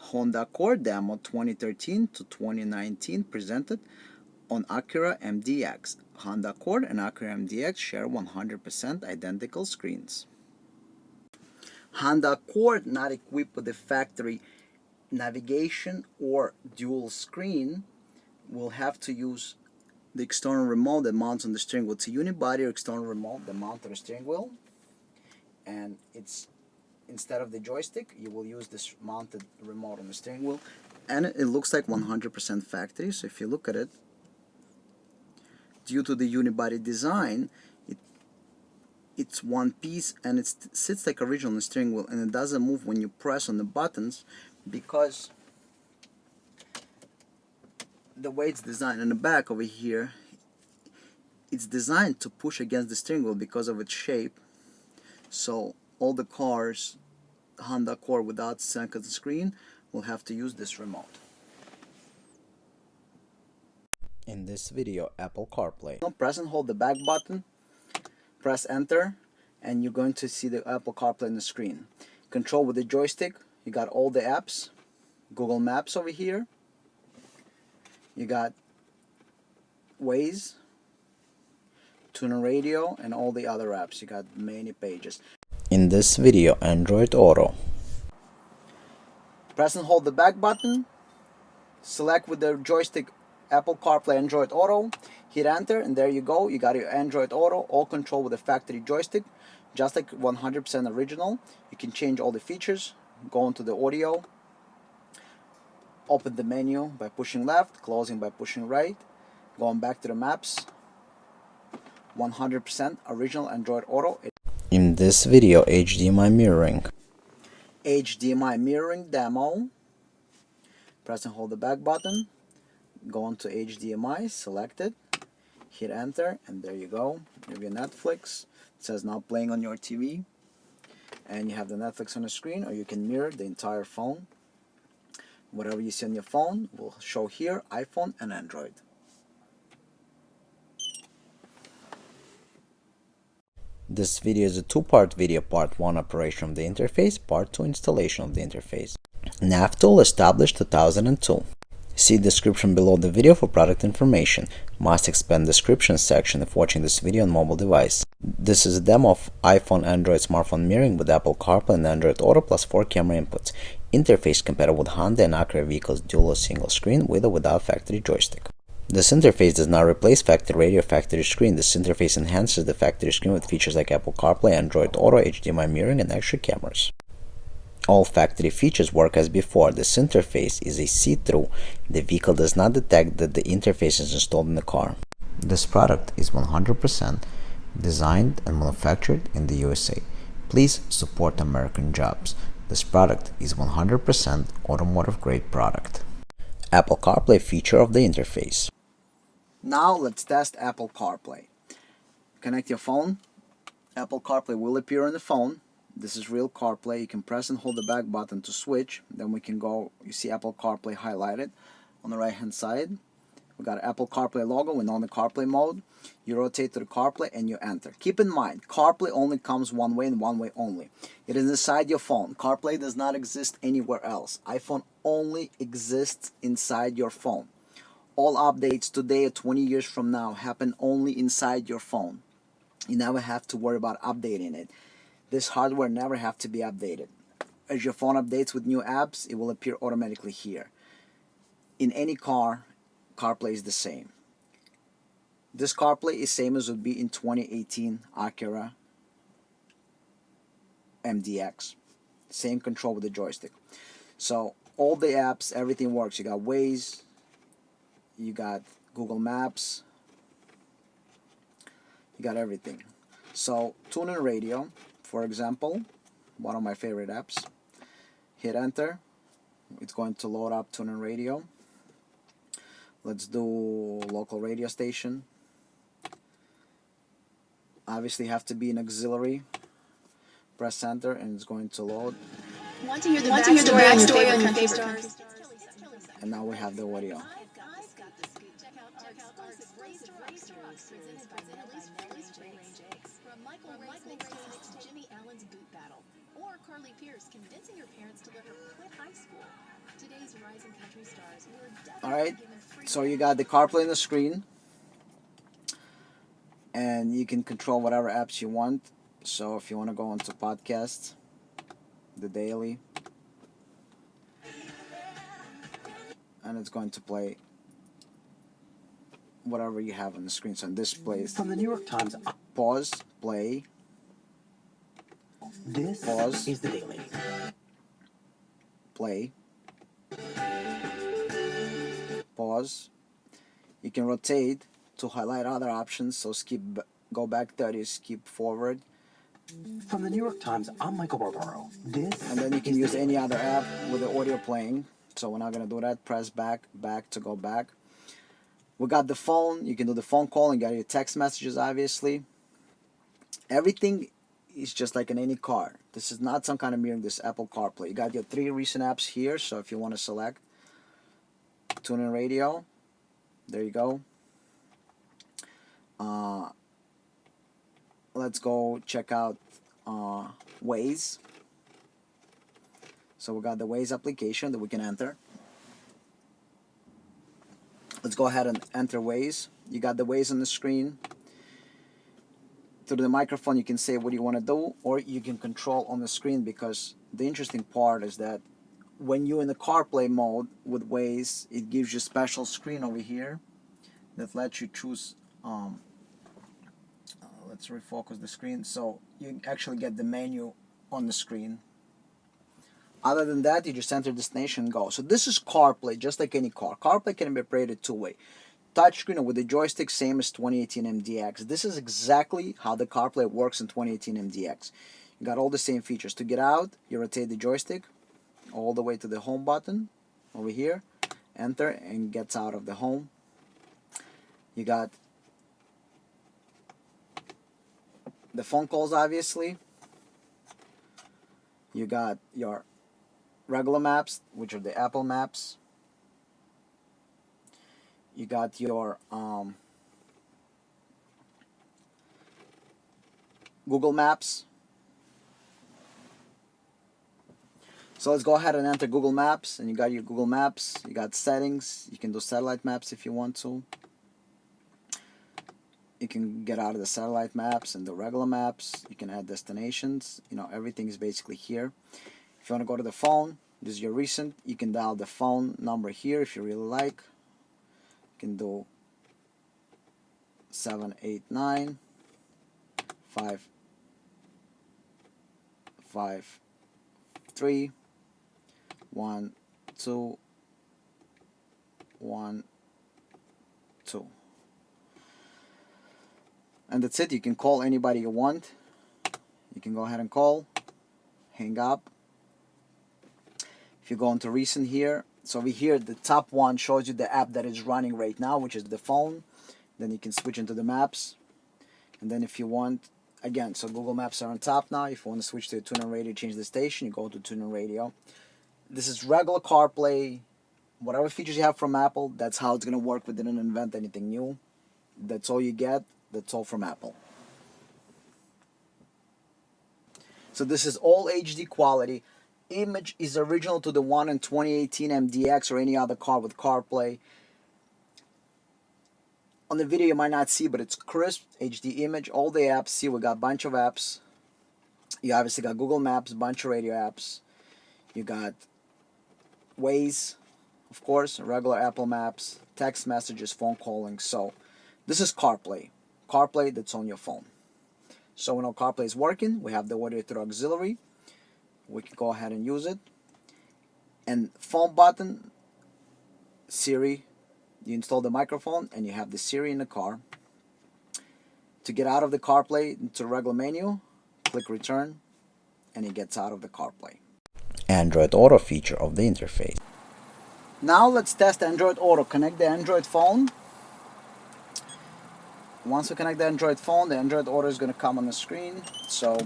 Honda Accord Demo 2013 to 2019 presented on Acura MDX. Honda Accord and Acura MDX share 100% identical screens. Honda Accord not equipped with the factory navigation or dual screen will have to use the external remote that mounts on the steering wheel. It's a unibody or external remote that mounts on the steering wheel, and it's instead of the joystick you will use this mounted remote on the steering wheel, and it looks like 100% factory. So if you look at it, due to the unibody design, it's one piece and it sits like original on the steering wheel, and it doesn't move when you press on the buttons because the way it's designed. In the back over here, it's designed to push against the steering wheel because of its shape. So all the cars Honda Accord without second screen will have to use this remote. In this video, Apple CarPlay. Press and hold the back button, press enter, and you're going to see the Apple CarPlay on the screen. Control with the joystick. You got all the apps. Google Maps over here. You got Waze, Tuner Radio, and all the other apps. You got many pages. In this video, Android Auto. Press and hold the back button. Select with the joystick Apple CarPlay Android Auto. Hit enter, and there you go. You got your Android Auto, all control with the factory joystick, just like 100% original. You can change all the features. Go into the audio. Open the menu by pushing left, closing by pushing right, going back to the maps. 100% original Android Auto. In this video, HDMI mirroring. HDMI mirroring demo. Press and hold the back button. Go into HDMI, select it, hit enter, and there you go. You have your Netflix. It says now playing on your TV. And you have the Netflix on the screen, or you can mirror the entire phone. Whatever you see on your phone will show here, iPhone and Android. This video is a two-part video. Part 1 operation of the interface, Part 2 installation of the interface. NavTool established 2002. See description below the video for product information. Must expand description section if watching this video on mobile device. This is a demo of iPhone Android smartphone mirroring with Apple CarPlay and Android Auto plus 4 camera inputs. Interface compatible with Honda and Acura vehicles dual or single screen with or without factory joystick. This interface does not replace factory radio or factory screen. This interface enhances the factory screen with features like Apple CarPlay, Android Auto, HDMI mirroring, and extra cameras. All factory features work as before. This interface is a see-through. The vehicle does not detect that the interface is installed in the car. This product is 100% designed and manufactured in the USA. Please support American jobs. This product is 100% automotive grade product. Apple CarPlay feature of the interface. Now let's test Apple CarPlay. Connect your phone. Apple CarPlay will appear on the phone. This is real CarPlay. You can press and hold the back button to switch. Then we can go, you see Apple CarPlay highlighted on the right hand side. We got Apple CarPlay logo and on the CarPlay mode. You rotate to the CarPlay and you enter. Keep in mind, CarPlay only comes one way and one way only. It is inside your phone. CarPlay does not exist anywhere else. iPhone only exists inside your phone. All updates today or 20 years from now happen only inside your phone. You never have to worry about updating it. This hardware never have to be updated. As your phone updates with new apps, it will appear automatically here. In any car, CarPlay is the same. This CarPlay is same as would be in 2018 Acura MDX. Same control with the joystick. So all the apps, everything works. You got Waze, you got Google Maps, you got everything. So Tuner Radio, for example, one of my favorite apps. Hit enter. It's going to load up Tuner Radio. Let's do local radio station. Obviously have to be an auxiliary. Press enter and it's going to load. Want to hear the backstory on your favorite country stars? And now we have the audio. Alright, so you got the CarPlay on the screen, and you can control whatever apps you want. So if you want to go into podcasts, the daily, and it's going to play whatever you have on the screen. So this plays From the New York Times. pause, play, This pause, is the Daily. play, pause. You can rotate to highlight other options. So skip, go back 30, skip forward, From the New York Times, I'm Michael Barbaro. This and then you can is use the any Daily. other app with the audio playing. So we're not gonna do that. Press back to go back. We got the phone. You can do the phone call and get your text messages. Obviously, everything is just like in any car. This is not some kind of mirroring. This Apple CarPlay. You got your 3 recent apps here. So if you want to select tune in radio, there you go. Let's go check out Waze. So we got the Waze application that we can enter. Let's go ahead and enter Waze. You got the Waze on the screen. Through the microphone you can say what you want to do, or you can control on the screen, because the interesting part is that when you're in the CarPlay mode with Waze, it gives you a special screen over here that lets you choose let's refocus the screen, so you actually get the menu on the screen. Other than that, you just enter destination and go. So this is CarPlay, just like any car. CarPlay can be operated two-way. Touchscreen or with the joystick, same as 2018 MDX. This is exactly how the CarPlay works in 2018 MDX. You got all the same features. To get out, you rotate the joystick all the way to the home button over here, enter, and gets out of the home. You got the phone calls, obviously. You got your regular maps, which are the Apple maps. You got your Google Maps. So let's go ahead and enter Google Maps, and you got your Google Maps. You got settings. You can do satellite maps if you want to. You can get out of the satellite maps and the regular maps. You can add destinations. You know, everything is basically here. If you want to go to the phone, this is your recent. You can dial the phone number here if you really like. You can do 789 553 1212. And that's it. You can call anybody you want. You can go ahead and call, hang up. If you go into recent here, so over here the top one shows you the app that is running right now, which is the phone. Then you can switch into the maps, and then if you want, again, so Google Maps are on top now. If you want to switch to TuneIn Radio, change the station, you go to TuneIn Radio. This is regular CarPlay. Whatever features you have from Apple, that's how it's going to work. We didn't invent anything new. That's all you get. That's all from Apple. So this is all HD quality. Image is original to the one in 2018 MDX or any other car with CarPlay. On the video you might not see, but it's crisp HD image. All the apps, see, we got a bunch of apps. You obviously got Google Maps, bunch of radio apps. You got Waze, of course, regular Apple Maps, text messages, phone calling. So this is CarPlay. CarPlay that's on your phone. So when our CarPlay is working, we have the audio through auxiliary. We can go ahead and use it. And phone button, Siri, you install the microphone and you have the Siri in the car. To get out of the CarPlay into regular menu, click return, and it gets out of the CarPlay. Android Auto feature of the interface. Now let's test Android Auto. Connect the Android phone. Once we connect the Android phone, the Android Auto is going to come on the screen. So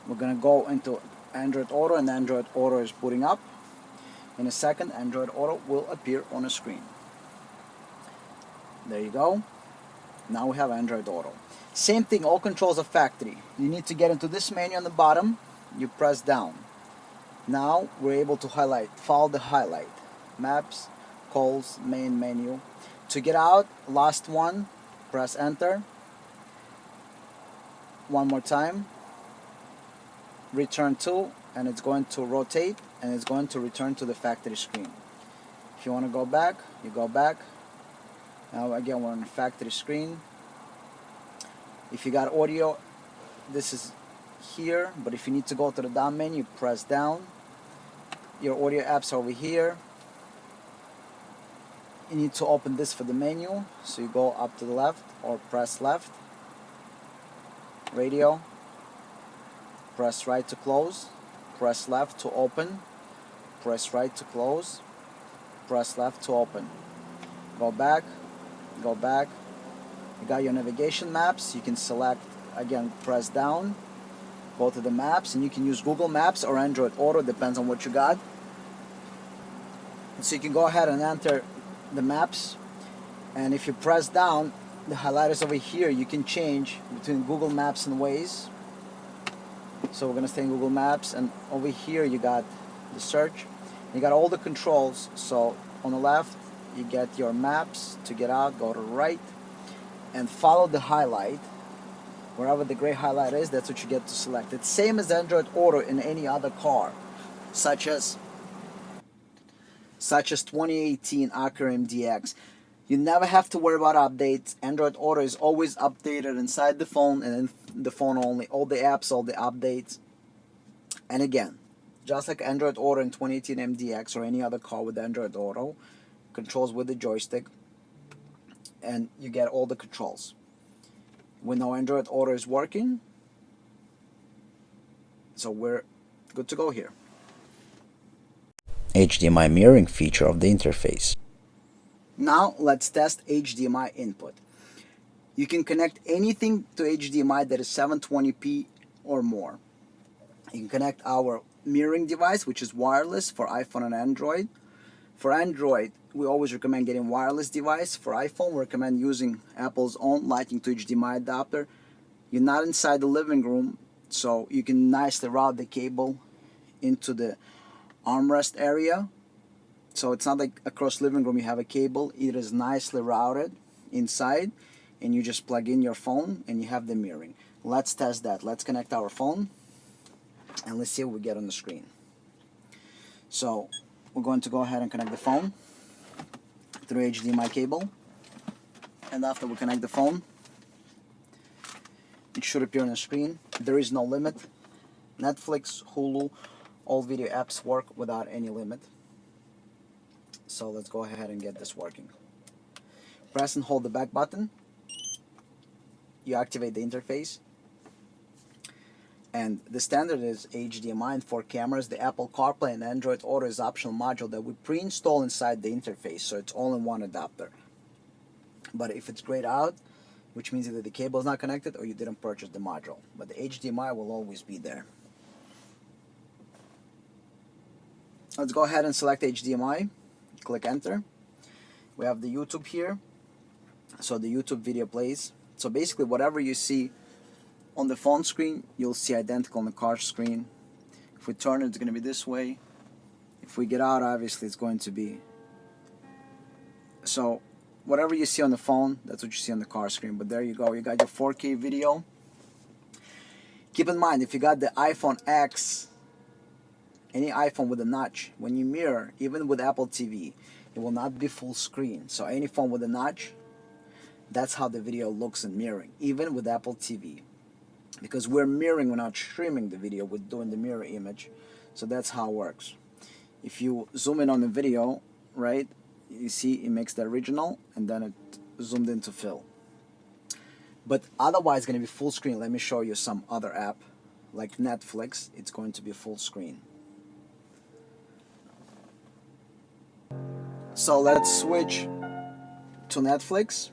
we're going to go into Android Auto, and Android Auto is booting up. In a second, Android Auto will appear on the screen. There you go. Now we have Android Auto. Same thing, all controls are factory. You need to get into this menu on the bottom. You press down. Now we're able to highlight, follow the highlight. maps, calls, main menu. To get out, last one, press enter. One more time, return to, and it's going to rotate and it's going to return to the factory screen. If you want to go back, you go back. Now again, we're on the factory screen. If you got audio, this is here, but if you need to go to the down menu, press down. Your audio apps are over here. You need to open this for the menu, so you go up to the left or press left. Radio, press right to close, press left to open, press right to close, press left to open. Go back, go back. You got your navigation maps. You can select, again, press down, go to the maps, and you can use Google Maps or Android Auto, depends on what you got. So you can go ahead and enter the maps, and if you press down, the highlighters over here, you can change between Google Maps and Waze. So we're gonna stay in Google Maps, and over here you got the search. You got all the controls. So on the left you get your maps. To get out, go to the right and follow the highlight. Wherever the gray highlight is, that's what you get to select. It's same as Android Auto in any other car, such as 2018 Acura MDX. You never have to worry about updates. Android Auto is always updated inside the phone and in the phone only. All the apps, all the updates. And again, just like Android Auto in 2018 MDX or any other car with Android Auto, controls with the joystick, and you get all the controls. We know Android Auto is working, so we're good to go here. HDMI mirroring feature of the interface. Now let's test HDMI input. You can connect anything to HDMI that is 720p or more. You can connect our mirroring device, which is wireless for iPhone and Android. For Android, we always recommend getting wireless device. For iPhone, we recommend using Apple's own Lightning to HDMI adapter. You're not inside the living room, so you can nicely route the cable into the armrest area. So it's not like across living room you have a cable. It is nicely routed inside, and you just plug in your phone and you have the mirroring. Let's test that. Let's connect our phone and let's see what we get on the screen. So we're going to go ahead and connect the phone through HDMI cable, and after we connect the phone, it should appear on the screen. There is no limit. Netflix, Hulu, all video apps work without any limit. So let's go ahead and get this working. Press and hold the back button. You activate the interface. And the standard is HDMI and 4 cameras. The Apple CarPlay and Android Auto is optional module that we pre-install inside the interface, so it's all in one adapter. But if it's grayed out, which means either the cable is not connected or you didn't purchase the module. But the HDMI will always be there. Let's go ahead and select HDMI. Click enter. We have the YouTube here, so the YouTube video plays. So basically whatever you see on the phone screen, you'll see identical on the car screen. If we turn it, it's going to be this way. If we get out, obviously it's going to be. So whatever you see on the phone, that's what you see on the car screen. But there you go, you got your 4K video. Keep in mind, if you got the iPhone X, any iPhone with a notch, when you mirror, even with Apple TV, it will not be full screen. So any phone with a notch, that's how the video looks in mirroring, even with Apple TV. Because we're mirroring, we're not streaming the video, we're doing the mirror image. So that's how it works. If you zoom in on the video, right, you see it makes the original and then it zoomed into fill. But otherwise it's going to be full screen. Let me show you some other app like Netflix. It's going to be full screen. So let's switch to Netflix.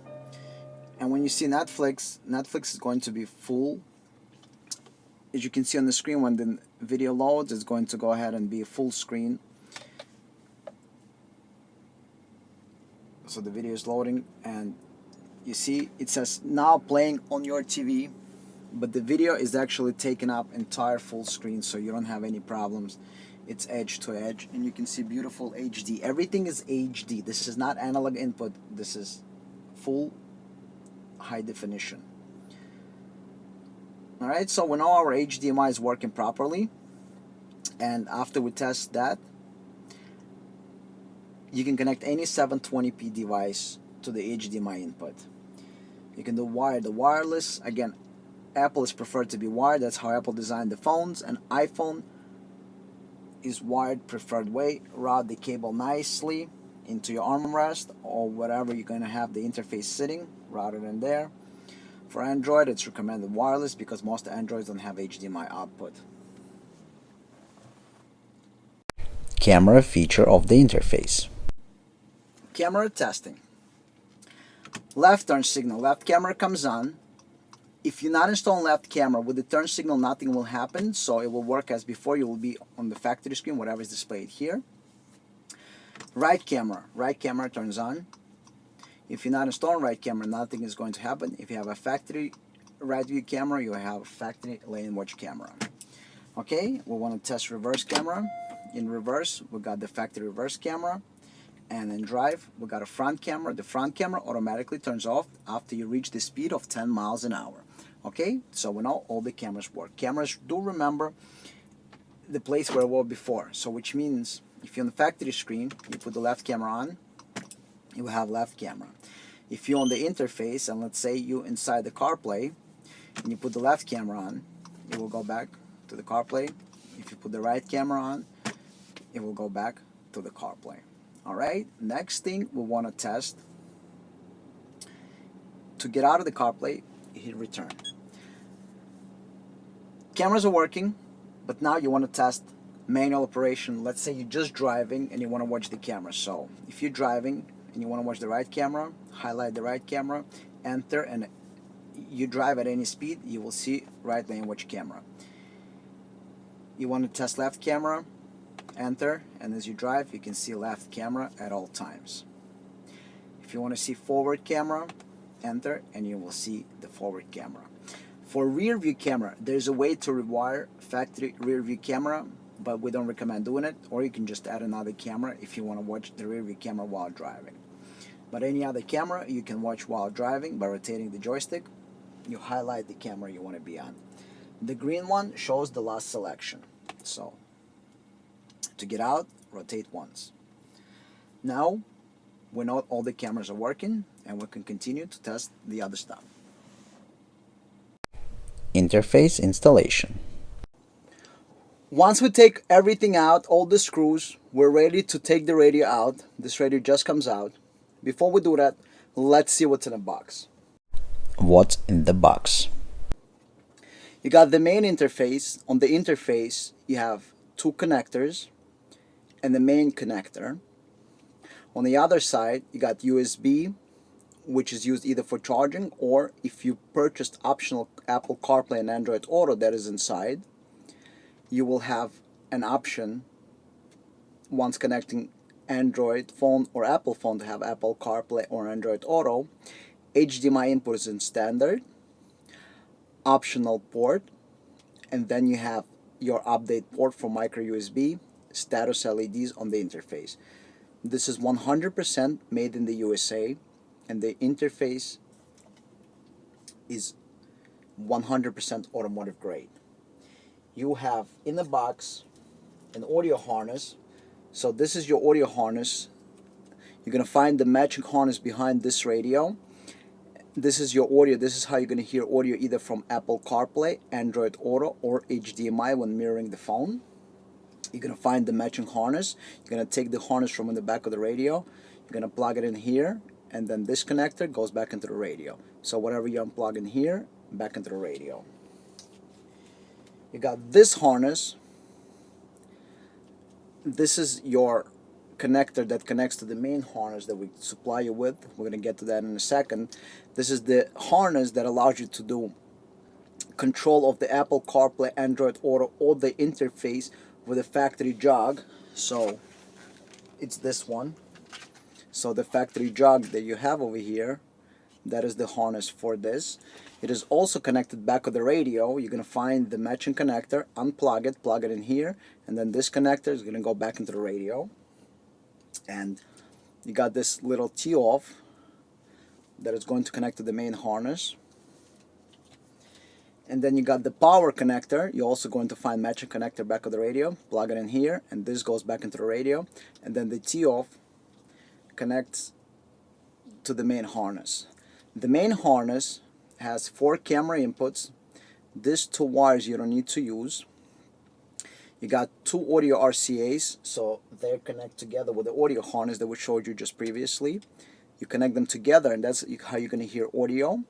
And when you see Netflix, Netflix is going to be full. As you can see on the screen, when the video loads, it's going to go ahead and be full screen. So the video is loading, and you see it says now playing on your TV, but the video is actually taking up entire full screen, so you don't have any problems It's edge to edge, and you can see beautiful HD. Everything is HD. This is not analog input. This is full high definition. Alright, so we know our HDMI is working properly, and after we test that, you can connect any 720p device to the HDMI input. You can do wired or wireless. Again, Apple is preferred to be wired. That's how Apple designed the phones, and iPhone is wired preferred way. Route the cable nicely into your armrest or whatever you're going to have the interface sitting, route it in there. For Android, it's recommended wireless because most Androids don't have HDMI output. Camera feature of the interface. Camera testing. Left turn signal. Left camera comes on. If you're not installing left camera, with the turn signal nothing will happen, so it will work as before. You will be on the factory screen, whatever is displayed here. Right camera turns on. If you're not installing right camera, nothing is going to happen. If you have a factory right view camera, you have a factory lane watch camera. Okay, we want to test reverse camera. In reverse, we got the factory reverse camera. And in drive, we got a front camera. The front camera automatically turns off after you reach the speed of 10 miles an hour. Okay, so we know all the cameras work. Cameras do remember the place where it was before. So which means if you're on the factory screen, you put the left camera on, you will have left camera. If you're on the interface, and let's say you inside the CarPlay, and you put the left camera on, it will go back to the CarPlay. If you put the right camera on, it will go back to the CarPlay. Alright, next thing we want to test. To get out of the CarPlay, hit return. Cameras are working, but now you want to test manual operation. Let's say you're just driving and you want to watch the camera. So if you're driving and you want to watch the right camera, highlight the right camera, enter, and you drive at any speed, you will see right lane watch camera. You want to test left camera, enter, and as you drive you can see left camera at all times. If you want to see forward camera, enter, and you will see the forward camera. For rear view camera, there's a way to rewire factory rear view camera, but we don't recommend doing it, or you can just add another camera if you want to watch the rear view camera while driving. But any other camera you can watch while driving by rotating the joystick. You highlight the camera you want to be on. The green one shows the last selection. So to get out, rotate once. Now we know all the cameras are working, and we can continue to test the other stuff. Interface installation. Once we take everything out, all the screws, we're ready to take the radio out. This radio just comes out. Before we do that, let's see what's in the box. What's in the box? You got the main interface. On the interface, you have two connectors and the main connector. On the other side, you got USB, which is used either for charging, or if you purchased optional Apple CarPlay and Android Auto that is inside, you will have an option once connecting Android phone or Apple phone to have Apple CarPlay or Android Auto. HDMI input is in standard, optional port, and then you have your update port for micro USB, status LEDs on the interface. This is 100% made in the USA, and the interface is 100% automotive grade. You have in the box an audio harness. So this is your audio harness. You're going to find the matching harness behind this radio. This is your audio. This is how you're going to hear audio either from Apple CarPlay, Android Auto, or HDMI when mirroring the phone. You're going to find the matching harness. You're going to take the harness from in the back of the radio. You're going to plug it in here, and then this connector goes back into the radio. So whatever you unplug in here, back into the radio. You got this harness. This is your connector that connects to the main harness that we supply you with. We're going to get to that in a second. This is the harness that allows you to do control of the Apple CarPlay, Android Auto, or the interface with a factory jog. So it's this one. So the factory jog that you have over here, that is the harness for this. It is also connected back of the radio. You're going to find the matching connector, unplug it, plug it in here, and then this connector is going to go back into the radio. And you got this little T-off that is going to connect to the main harness. And then you got the power connector. You're also going to find matching connector back of the radio, plug it in here, and this goes back into the radio. And then the T-off connects to the main harness. The main harness has 4 camera inputs. These 2 wires you don't need to use. You got 2 audio RCAs, so they connect together with the audio harness that we showed you just previously. You connect them together, and that's how you're going to hear audio.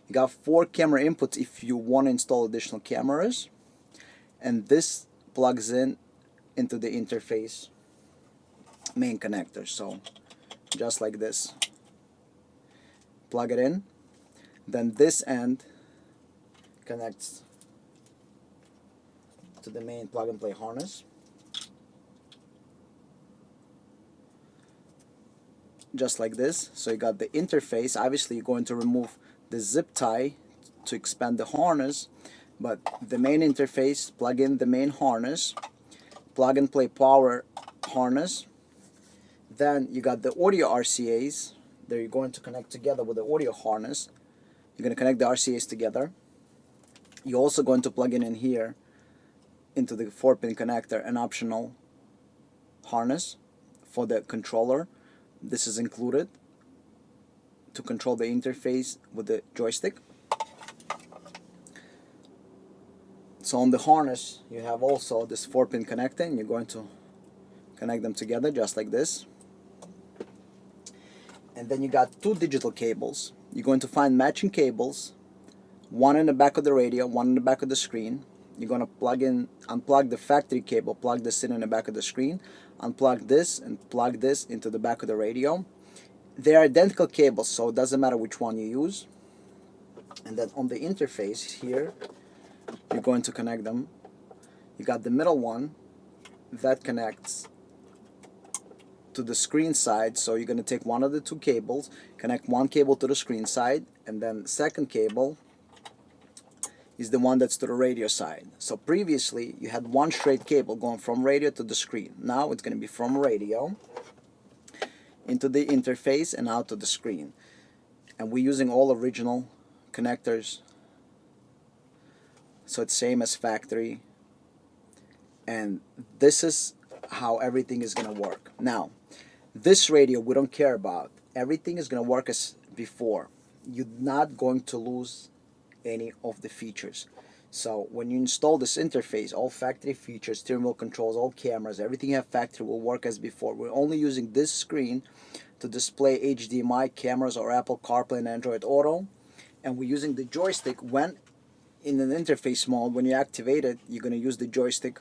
You got 4 camera inputs if you want to install additional cameras, and this plugs in into the interface main connector. So just like this, plug it in, then this end connects to the main plug and play harness. Just like this. So you got the interface. Obviously you're going to remove the zip tie to expand the harness, but the main interface, plug in the main harness, plug and play power harness. Then you got the audio RCAs that you're going to connect together with the audio harness. You're going to connect the RCAs together. You're also going to plug in here into the 4-pin connector an optional harness for the controller. This is included to control the interface with the joystick. So on the harness you have also this 4-pin connector, and you're going to connect them together just like this. And then you got 2 digital cables. You're going to find matching cables, one in the back of the radio, one in the back of the screen. You're going to unplug the factory cable, plug this in the back of the screen, unplug this and plug this into the back of the radio. They are identical cables, so it doesn't matter which one you use. And then on the interface here, you're going to connect them. You got the middle one that connects to the screen side, so you're going to take one of the 2 cables, connect one cable to the screen side, and then the second cable is the one that's to the radio side. So previously you had one straight cable going from radio to the screen. Now it's going to be from radio into the interface and out to the screen. And we're using all original connectors, so it's same as factory. And this is how everything is going to work. Now this radio we don't care about. Everything is going to work as before. You're not going to lose any of the features. So when you install this interface, all factory features, steering wheel controls, all cameras, everything you have factory will work as before. We're only using this screen to display HDMI cameras or Apple CarPlay and Android Auto, and we're using the joystick when in an interface mode. When you activate it, you're going to use the joystick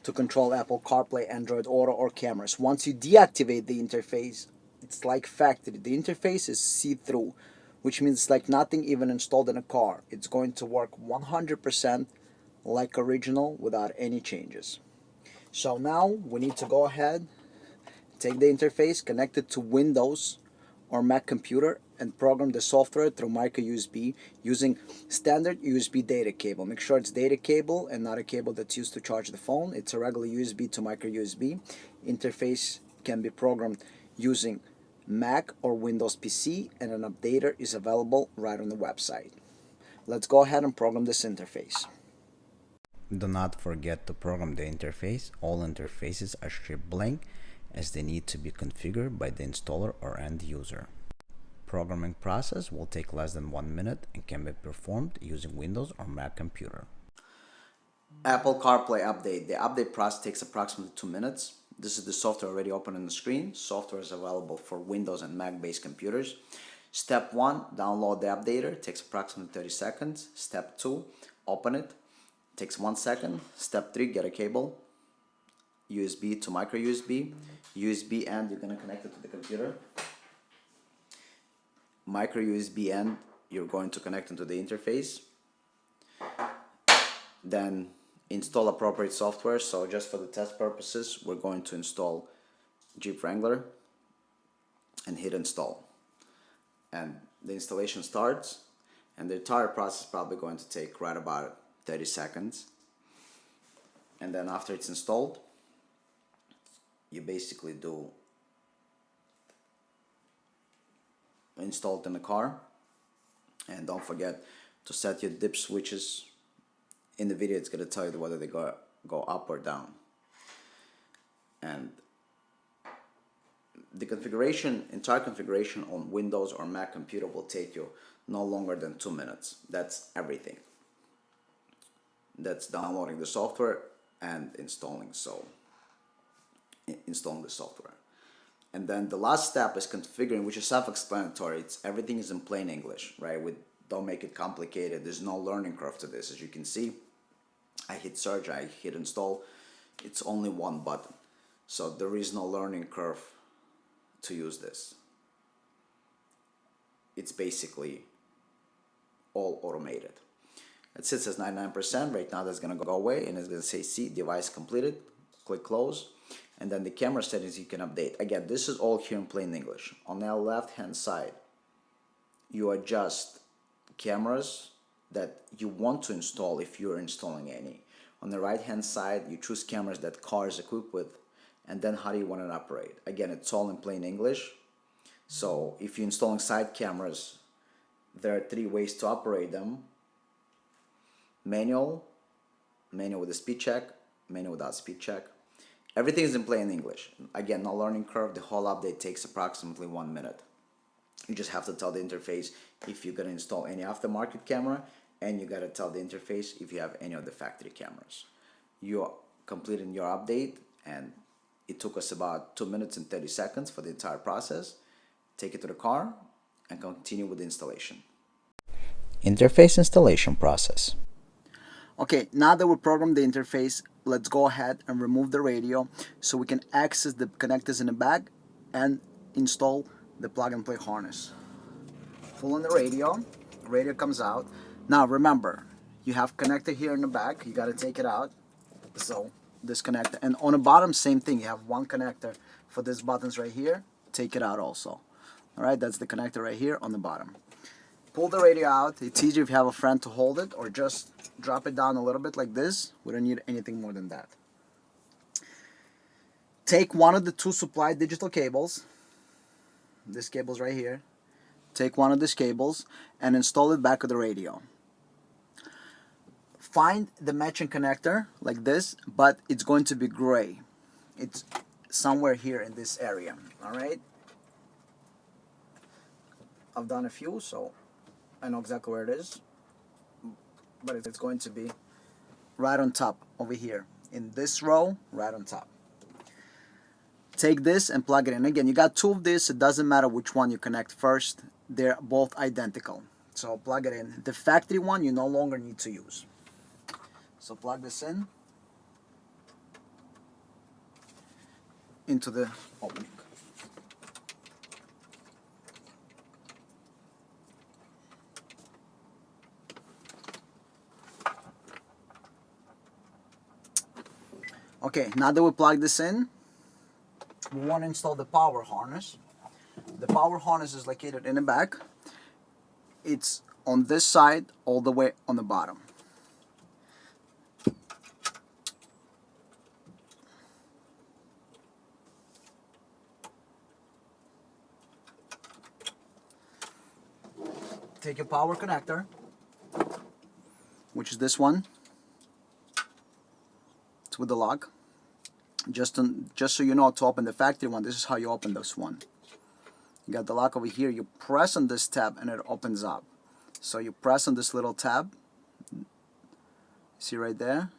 to control Apple CarPlay, Android Auto, or cameras. Once you deactivate the interface, it's like factory. The interface is see-through, which means it's like nothing even installed in a car. It's going to work 100% like original without any changes. So now we need to go ahead, take the interface, connect it to Windows or Mac computer, and program the software through micro USB using standard USB data cable. Make sure it's data cable and not a cable that's used to charge the phone. It's a regular USB to micro USB. Interface can be programmed using Mac or Windows PC, and an updater is available right on the website. Let's go ahead and program this interface. Do not forget to program the interface. All interfaces are shipped blank as they need to be configured by the installer or end user. Programming process will take less than 1 minute and can be performed using Windows or Mac computer. Apple CarPlay update. The update process takes approximately 2 minutes. This is the software already open on the screen. Software is available for Windows and Mac based computers. Step 1, download the updater. It takes approximately 30 seconds. Step 2, open it. Takes 1 second. Step 3, get a cable. USB to micro USB. USB end, you're going to connect it to the computer. Micro USB end, you're going to connect into the interface. Then install appropriate software. So just for the test purposes, we're going to install Jeep Wrangler and hit install. And the installation starts. And the entire process is probably going to take right about 30 seconds. And then after it's installed, you basically do install it in the car. And don't forget to set your dip switches. In the video it's going to tell you whether they go up or down. And the entire configuration on Windows or Mac computer will take you no longer than 2 minutes. That's everything. That's downloading the software and installing the software. And then the last step is configuring, which is self-explanatory. Everything is in plain English, right? Don't make it complicated. There's no learning curve to this. As you can see, I hit search, I hit install. It's only one button. So there is no learning curve to use this. It's basically all automated. It says 99%. Right now that's going to go away and it's going to say see device completed. Click close. And then the camera settings you can update. Again, this is all here in plain English. On the left hand side, you adjust cameras that you want to install if you're installing any. On the right hand side, you choose cameras that car is equipped with, and then how do you want it to operate. Again, it's all in plain English. So if you're installing side cameras, there are 3 ways to operate them. Manual with a speed check, manual without speed check. Everything is in plain English. Again, no learning curve. The whole update takes approximately 1 minute. You just have to tell the interface if you're going to install any aftermarket camera, and you got to tell the interface if you have any of the factory cameras. You're completing your update, and it took us about 2 minutes and 30 seconds for the entire process. Take it to the car and continue with the installation. Interface installation process. Okay, now that we programmed the interface, let's go ahead and remove the radio so we can access the connectors in the back and install the plug-and-play harness. Pull on the radio comes out. Now remember, you have connector here in the back, you got to take it out. So this connector, and on the bottom same thing, you have one connector for these buttons right here, take it out also. Alright, that's the connector right here on the bottom. Pull the radio out. It's easier if you have a friend to hold it, or just drop it down a little bit like this. We don't need anything more than that. Take one of the 2 supplied digital cables, this cable's right here. Take one of these cables and install it back of the radio. Find the matching connector like this, but it's going to be gray. It's somewhere here in this area. Alright? I've done a few, so I know exactly where it is, but it's going to be right on top over here in this row, right on top. Take this and plug it in. Again, you got 2 of this. It doesn't matter which one you connect first. They're both identical. So plug it in. The factory one you no longer need to use. So plug this in into the opening. Okay, now that we plug this in, we want to install the power harness. The power harness is located in the back. It's on this side all the way on the bottom. Take your power connector, which is this one. It's with the lock. Just so you know how to open the factory one, this is how you open this one. You got the lock over here, you press on this tab and it opens up. So you press on this little tab, see right there,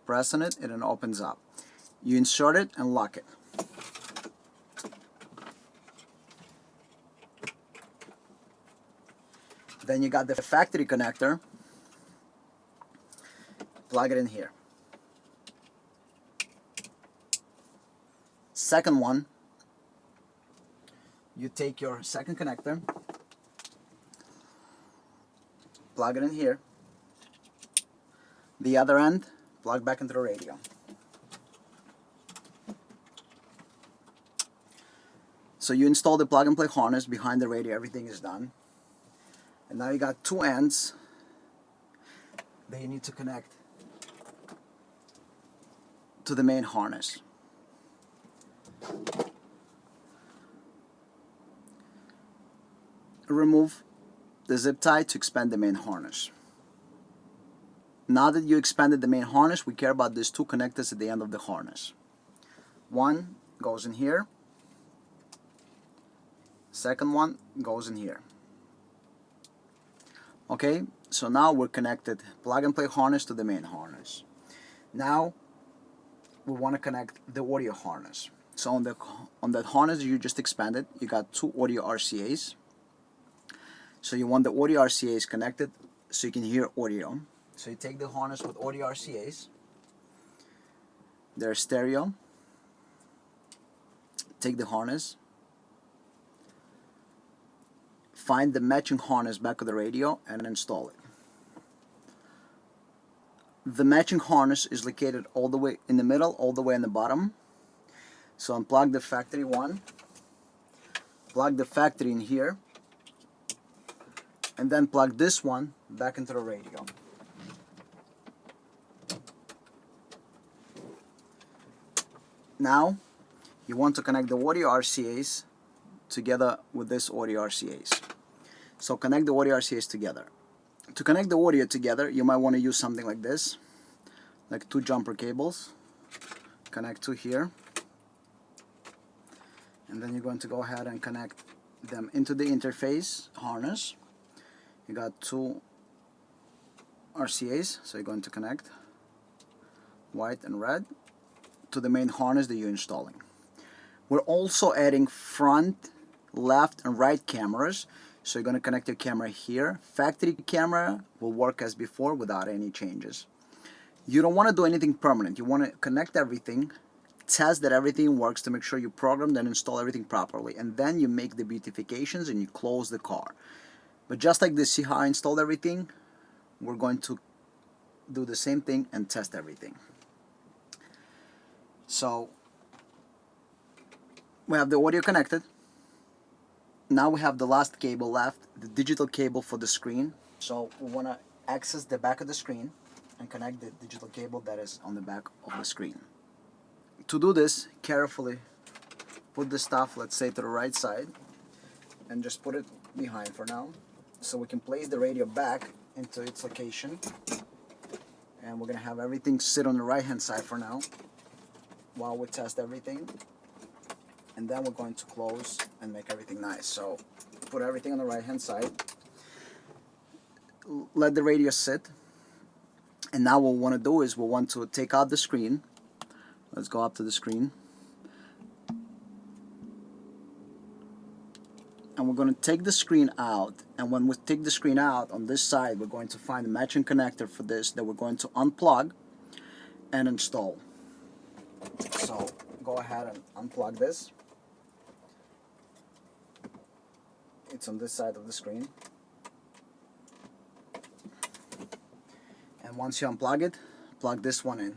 press on it and it opens up. You insert it and lock it. Then you got the factory connector, plug it in here. Second one, you take your second connector, plug it in here. The other end, plug back into the radio. So you install the plug and play harness behind the radio, everything is done. And now you got two ends that you need to connect to the main harness. Remove the zip tie to expand the main harness. Now that you expanded the main harness, we care about these two connectors at the end of the harness. One goes in here, second one goes in here. Okay, so now we're connected plug and play harness to the main harness. Now we want to connect the audio harness. So on that harness you just expanded, you got two audio RCAs. So you want the audio RCAs connected so you can hear audio. So you take the harness with audio RCAs. They're stereo. Take the harness. Find the matching harness back of the radio and install it. The matching harness is located all the way in the middle, all the way in the bottom. So unplug the factory one. Plug the factory in here. And then plug this one back into the radio. Now you want to connect the audio RCAs together with this audio RCAs. So connect the audio RCAs together. To connect the audio together, you might want to use something like this, like two jumper cables. Connect two here, and then you're going to go ahead and connect them into the interface harness. You got two RCAs, so you're going to connect white and red to the main harness that you're installing. We're also adding front, left, and right cameras. So you're going to connect your camera here. Factory camera will work as before without any changes. You don't want to do anything permanent. You want to connect everything, test that everything works to make sure you program and install everything properly. And then you make the beautifications and you close the car. But just like this, see how I installed everything? We're going to do the same thing and test everything. So we have the audio connected. Now we have the last cable left, the digital cable for the screen. So we want to access the back of the screen and connect the digital cable that is on the back of the screen. To do this, carefully put the stuff, let's say, to the right side and just put it behind for now, so we can place the radio back into its location. And we're going to have everything sit on the right hand side for now while we test everything. And then we're going to close and make everything nice. So put everything on the right hand side. Let the radio sit. And now what we want to do is we want to take out the screen. Let's go up to the screen. And we're going to take the screen out. And when we take the screen out, on this side, we're going to find a matching connector for this that we're going to unplug and install. So go ahead and unplug this. It's on this side of the screen. And once you unplug it, plug this one in.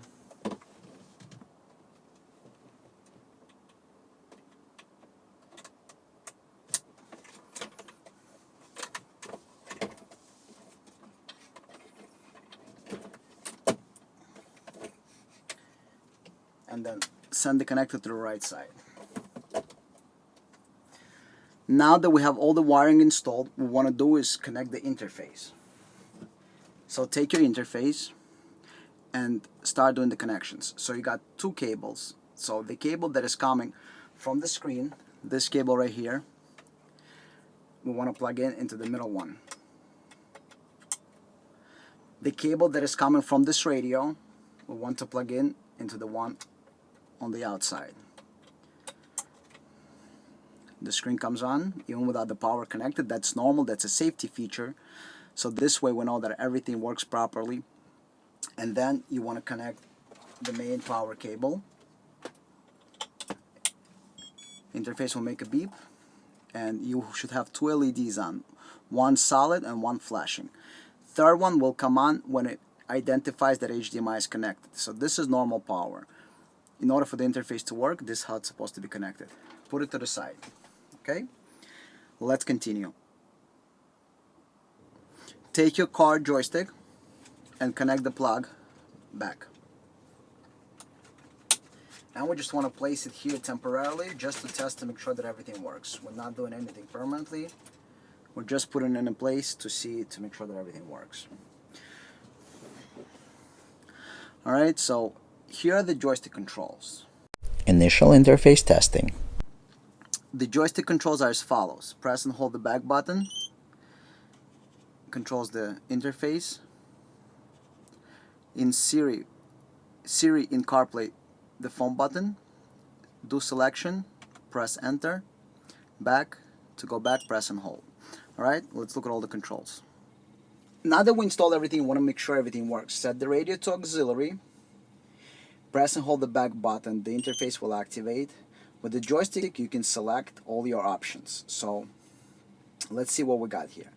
And then send the connector to the right side. Now that we have all the wiring installed, what we want to do is connect the interface. So take your interface and start doing the connections. So you got two cables. So the cable that is coming from the screen, this cable right here, we want to plug in into the middle one. The cable that is coming from this radio, we want to plug in into the one on the outside. The screen comes on even without the power connected. That's normal. That's a safety feature. So this way we know that everything works properly. And then you want to connect the main power cable. Interface will make a beep, and you should have two LEDs on, one solid and one flashing. Third one will come on when it identifies that HDMI is connected. So this is normal power. In order for the interface to work, this is how it's supposed to be connected. Put it to the side. Okay? Let's continue. take your car joystick and connect the plug back. And we just want to place it here temporarily just to test to make sure that everything works. We're not doing anything permanently. We're just putting it in place to make sure that everything works. Alright, so here are the joystick controls. Initial interface testing. The joystick controls are as follows. Press and hold the back button. Controls the interface. In Siri in CarPlay, the phone button. Do selection, press enter. Back, to go back, press and hold. Alright, let's look at all the controls. Now that we installed everything, we want to make sure everything works. Set the radio to auxiliary. Press and hold the back button. The interface will activate. With the joystick, you can select all your options. So, let's see what we got here.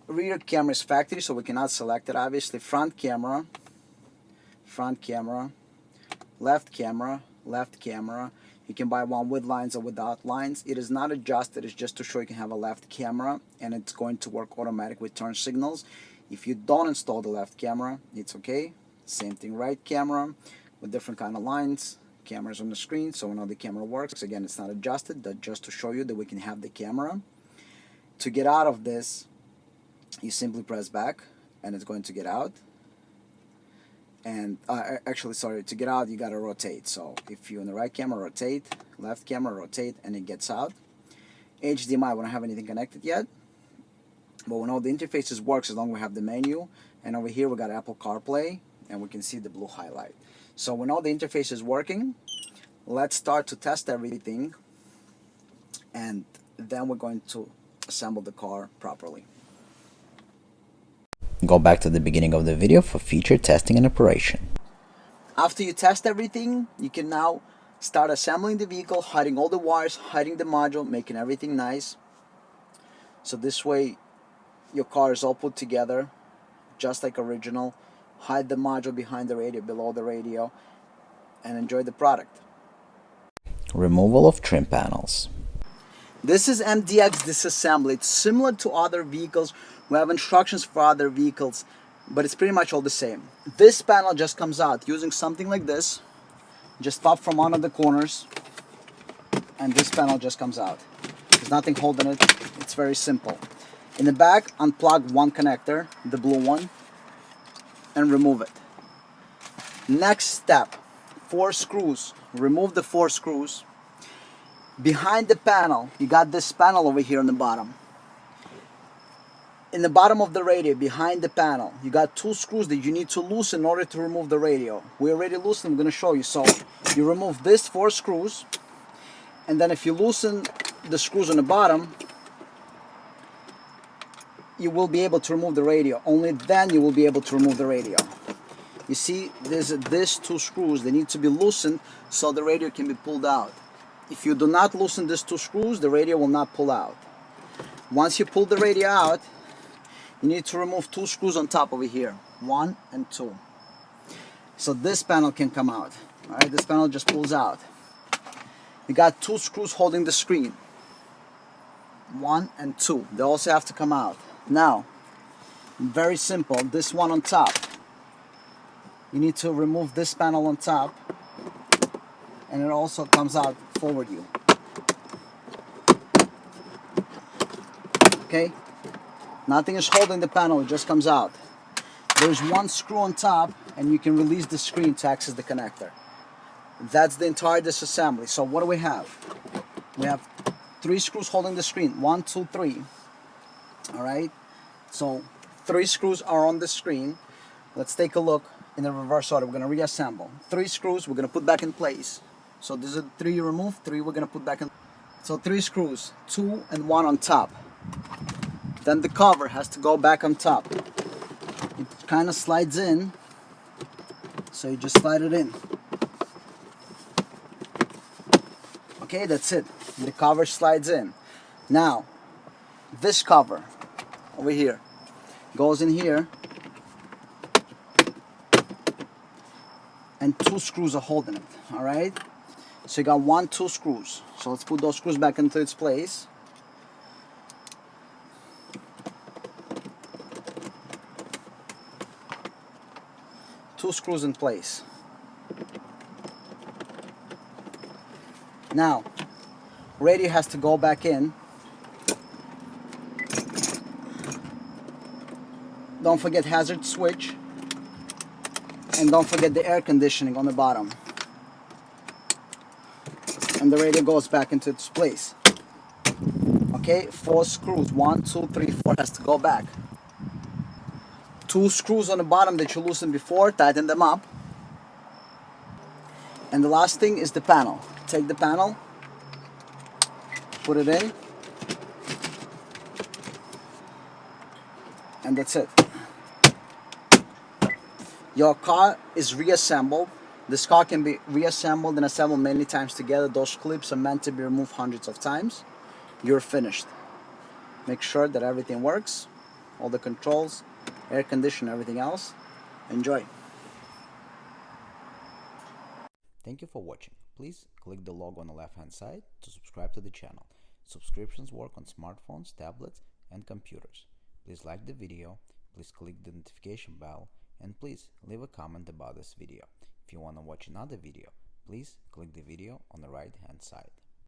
Rear camera is factory, so we cannot select it, obviously. Front camera, left camera. You can buy one with lines or without lines. It is not adjusted, it's just to show you can have a left camera, and it's going to work automatic with turn signals. If you don't install the left camera, it's okay. Same thing, right camera with different kind of lines. Cameras on the screen, so we know the camera works. Again, it's not adjusted, that's just to show you that we can have the camera. To get out of this, you simply press back and it's going to get out. And actually, sorry, to get out you gotta rotate. So if you're in the right camera, rotate, left camera, rotate, and it gets out. HDMI, we don't have anything connected yet, but we know the interfaces works as long as we have the menu. And over here we got Apple CarPlay, and we can see the blue highlight. So we know the interface is working. Let's start to test everything, and then we're going to assemble the car properly. Go back to the beginning of the video for feature testing and operation. After you test everything, you can now start assembling the vehicle, hiding all the wires, hiding the module, making everything nice. So this way your car is all put together just like original. Hide the module behind the radio, below the radio, and enjoy the product. Removal of trim panels. This is MDX disassembly. It's similar to other vehicles. We have instructions for other vehicles, but it's pretty much all the same. This panel just comes out using something like this. Just pop from one of the corners, and this panel just comes out. There's nothing holding it. It's very simple. In the back, unplug one connector, the blue one, and remove it. Next step, 4 screws. Remove the 4 screws. Behind the panel, you got this panel over here on the bottom. In the bottom of the radio, behind the panel, you got 2 screws that you need to loosen in order to remove the radio. We already loosened, I'm going to show you. So you remove this 4 screws, and then if you loosen the screws on the bottom, you will be able to remove the radio. Only then you will be able to remove the radio. You see, there's these 2 screws. They need to be loosened so the radio can be pulled out. If you do not loosen these 2 screws, the radio will not pull out. Once you pull the radio out, you need to remove 2 screws on top over here, 1 and 2. So this panel can come out. All right, this panel just pulls out. You got 2 screws holding the screen, 1 and 2. They also have to come out. Now, very simple, this one on top. You need to remove this panel on top, and it also comes out forward you. Okay? Nothing is holding the panel, it just comes out. There's 1 screw on top, and you can release the screen to access the connector. That's the entire disassembly. So what do we have? We have 3 screws holding the screen. 1, 2, 3. Alright? So 3 screws are on the screen. Let's take a look in the reverse order. We're going to reassemble. 3 screws we're going to put back in place. So these are 3 you remove, 3 we're going to put back in. So 3 screws, 2 and 1 on top. Then the cover has to go back on top. It kind of slides in, so you just slide it in. Okay, that's it. The cover slides in. Now, this cover over here goes in here, and 2 screws are holding it. All right. So you got 1, 2 screws. So let's put those screws back into its place. 2 screws in place. Now, radio has to go back in. Don't forget hazard switch, and don't forget the air conditioning on the bottom. And the radio goes back into its place. Okay, 4 screws, 1, 2, 3, 4 has to go back. 2 screws on the bottom that you loosened before, tighten them up. And the last thing is the panel. Take the panel, put it in, and that's it. Your car is reassembled. This car can be reassembled and assembled many times together. Those clips are meant to be removed hundreds of times. You're finished. Make sure that everything works, all the controls, air conditioning, everything else. Enjoy. Thank you for watching. Please click the logo on the left hand side to subscribe to the channel. Subscriptions work on smartphones, tablets, and computers. Please like the video, please click the notification bell, and please leave a comment about this video. If you want to watch another video, please click the video on the right hand side.